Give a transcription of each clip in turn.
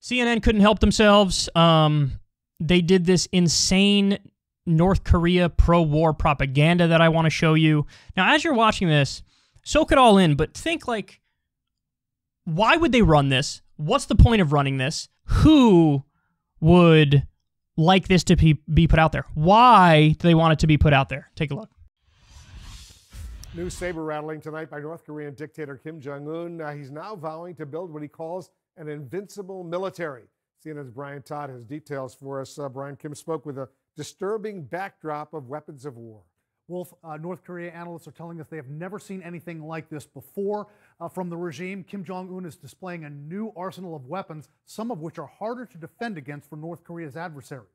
CNN couldn't help themselves. They did this insane North Korea pro-war propaganda that I want to show you. Now, as you're watching this, soak it all in, but think like, why would they run this? What's the point of running this? Who would like this to be put out there? Why do they want it to be put out there? Take a look. New saber rattling tonight by North Korean dictator Kim Jong Un. He's now vowing to build what he calls an invincible military. CNN's Brian Todd has details for us. Brian, Kim spoke with a disturbing backdrop of weapons of war. Wolf, North Korea analysts are telling us they have never seen anything like this before from the regime. Kim Jong Un is displaying a new arsenal of weapons, some of which are harder to defend against for North Korea's adversaries.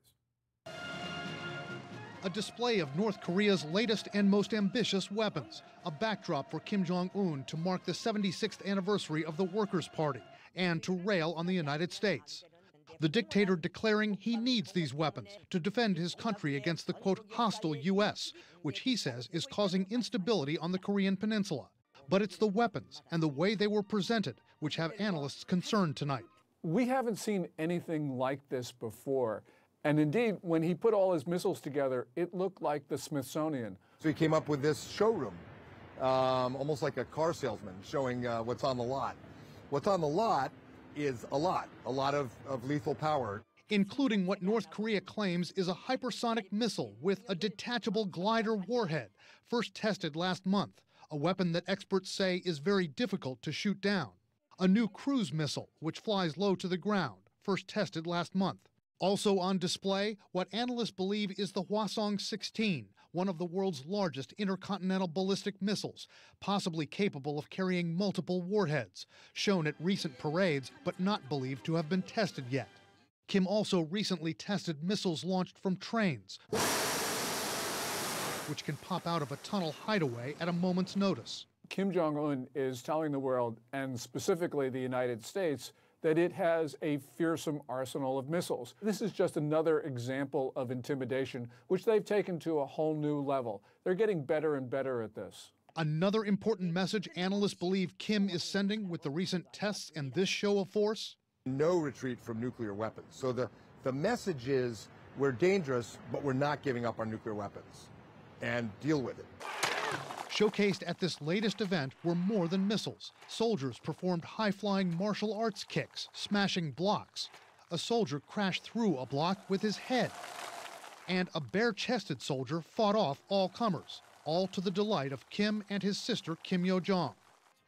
A display of North Korea's latest and most ambitious weapons, a backdrop for Kim Jong Un to mark the 76th anniversary of the Workers' Party and to rail on the United States. The dictator declaring he needs these weapons to defend his country against the, quote, hostile U.S., which he says is causing instability on the Korean Peninsula. But it's the weapons and the way they were presented which have analysts concerned tonight. We haven't seen anything like this before. And indeed, when he put all his missiles together, it looked like the Smithsonian. So he came up with this showroom, almost like a car salesman, showing what's on the lot. What's on the lot is a lot of lethal power. Including what North Korea claims is a hypersonic missile with a detachable glider warhead, first tested last month, a weapon that experts say is very difficult to shoot down. A new cruise missile, which flies low to the ground, first tested last month. Also on display, what analysts believe is the Hwasong-16, one of the world's largest intercontinental ballistic missiles, possibly capable of carrying multiple warheads, shown at recent parades but not believed to have been tested yet. Kim also recently tested missiles launched from trains, which can pop out of a tunnel hideaway at a moment's notice. Kim Jong Un is telling the world, and specifically the United States, that it has a fearsome arsenal of missiles. This is just another example of intimidation, which they've taken to a whole new level. They're getting better and better at this. Another important message analysts believe Kim is sending with the recent tests and this show of force? No retreat from nuclear weapons. So the message is we're dangerous, but we're not giving up our nuclear weapons, and deal with it. Showcased at this latest event were more than missiles. Soldiers performed high-flying martial arts kicks, smashing blocks. A soldier crashed through a block with his head. And a bare-chested soldier fought off all comers, all to the delight of Kim and his sister Kim Yo-jong.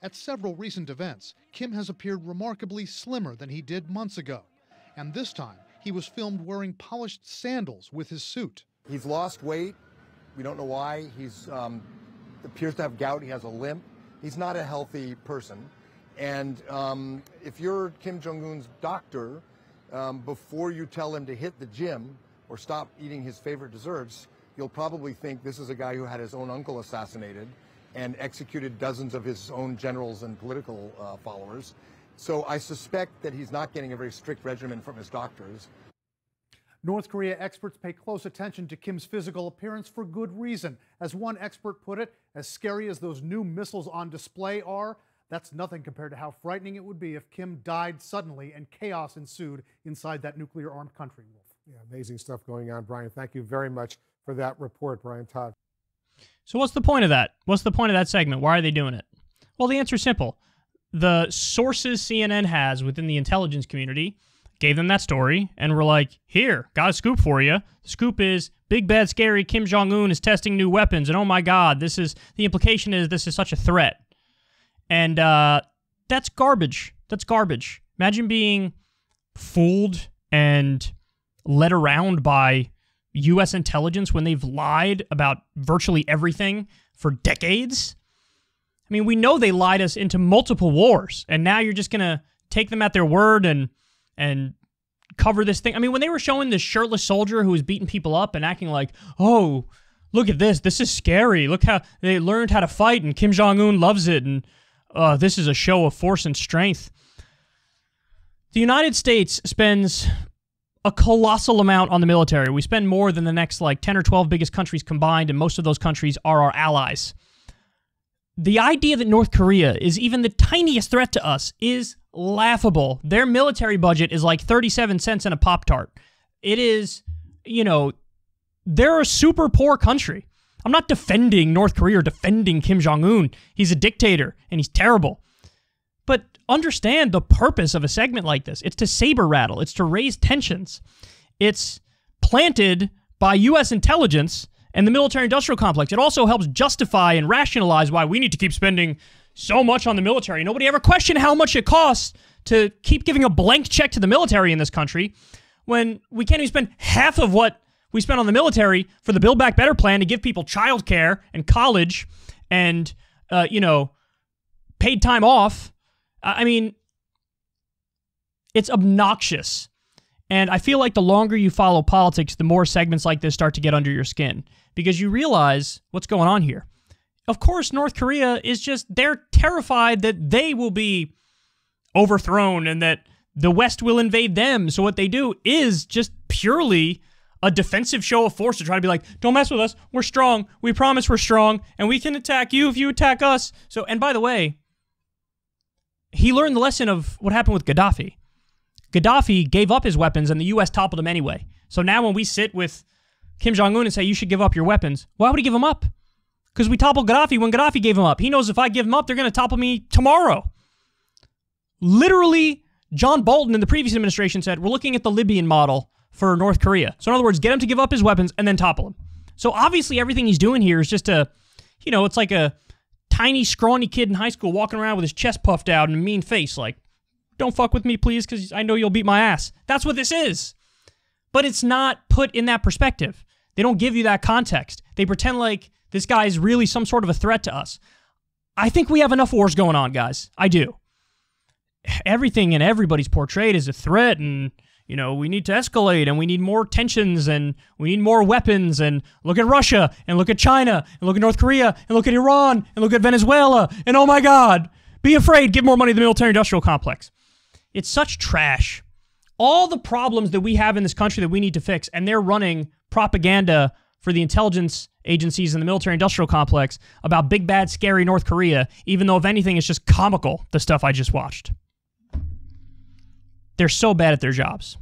At several recent events, Kim has appeared remarkably slimmer than he did months ago. And this time, he was filmed wearing polished sandals with his suit. He's lost weight. We don't know why. He's appears to have gout. He has a limp. He's not a healthy person. And if you're Kim Jong Un's doctor, before you tell him to hit the gym or stop eating his favorite desserts, you'll probably think this is a guy who had his own uncle assassinated and executed dozens of his own generals and political followers. So I suspect that he's not getting a very strict regimen from his doctors. North Korea experts pay close attention to Kim's physical appearance for good reason. As one expert put it, as scary as those new missiles on display are, that's nothing compared to how frightening it would be if Kim died suddenly and chaos ensued inside that nuclear-armed country, Wolf. Yeah, amazing stuff going on, Brian. Thank you very much for that report, Brian Todd. So what's the point of that? What's the point of that segment? Why are they doing it? Well, the answer is simple. The sources CNN has within the intelligence community gave them that story, and we're like, here, got a scoop for you. The scoop is, big, bad, scary Kim Jong Un is testing new weapons, and oh my God, the implication is this is such a threat. And that's garbage. That's garbage. Imagine being fooled and led around by U.S. intelligence when they've lied about virtually everything for decades. I mean, we know they lied us into multiple wars, and now you're just going to take them at their word and cover this thing. I mean, when they were showing this shirtless soldier who was beating people up and acting like, oh, look at this. This is scary. Look how they learned how to fight, and Kim Jong Un loves it, and this is a show of force and strength. The United States spends a colossal amount on the military. We spend more than the next, 10 or 12 biggest countries combined, and most of those countries are our allies. The idea that North Korea is even the tiniest threat to us is laughable. Their military budget is like 37 cents in a Pop-Tart. It is, you know, they're a super poor country. I'm not defending North Korea or defending Kim Jong Un. He's a dictator and he's terrible. But understand the purpose of a segment like this. It's to saber rattle. It's to raise tensions. It's planted by U.S. intelligence and the military-industrial complex. It also helps justify and rationalize why we need to keep spending so much on the military. Nobody ever questioned how much it costs to keep giving a blank check to the military in this country when we can't even spend half of what we spent on the military for the Build Back Better plan to give people childcare and college and, you know, paid time off. I mean, it's obnoxious. And I feel like the longer you follow politics, the more segments like this start to get under your skin because you realize what's going on here. Of course, North Korea is just, they're terrified that they will be overthrown and that the West will invade them. So what they do is just purely a defensive show of force to try to be like, don't mess with us. We're strong. We promise we're strong. And we can attack you if you attack us. So, and by the way, he learned the lesson of what happened with Gaddafi. Gaddafi gave up his weapons and the U.S. toppled him anyway. So now when we sit with Kim Jong Un and say, you should give up your weapons, why would he give them up? Because we toppled Gaddafi when Gaddafi gave them up. He knows if I give them up, they're going to topple me tomorrow. Literally, John Bolton in the previous administration said, we're looking at the Libyan model for North Korea. So in other words, get him to give up his weapons and then topple him. So obviously everything he's doing here is just a, you know, it's like a tiny, scrawny kid in high school walking around with his chest puffed out and a mean face like, don't fuck with me, please, because I know you'll beat my ass. That's what this is. But it's not put in that perspective. They don't give you that context. They pretend like this guy is really some sort of a threat to us. I think we have enough wars going on, guys. I do. Everything and everybody's portrayed as a threat and, you know, we need to escalate and we need more tensions and we need more weapons and look at Russia and look at China and look at North Korea and look at Iran and look at Venezuela and oh my God, be afraid, give more money to the military-industrial complex. It's such trash. All the problems that we have in this country that we need to fix, and they're running propaganda for the intelligence agencies and the military-industrial complex about big, bad, scary North Korea, even though, if anything, it's just comical, the stuff I just watched. They're so bad at their jobs.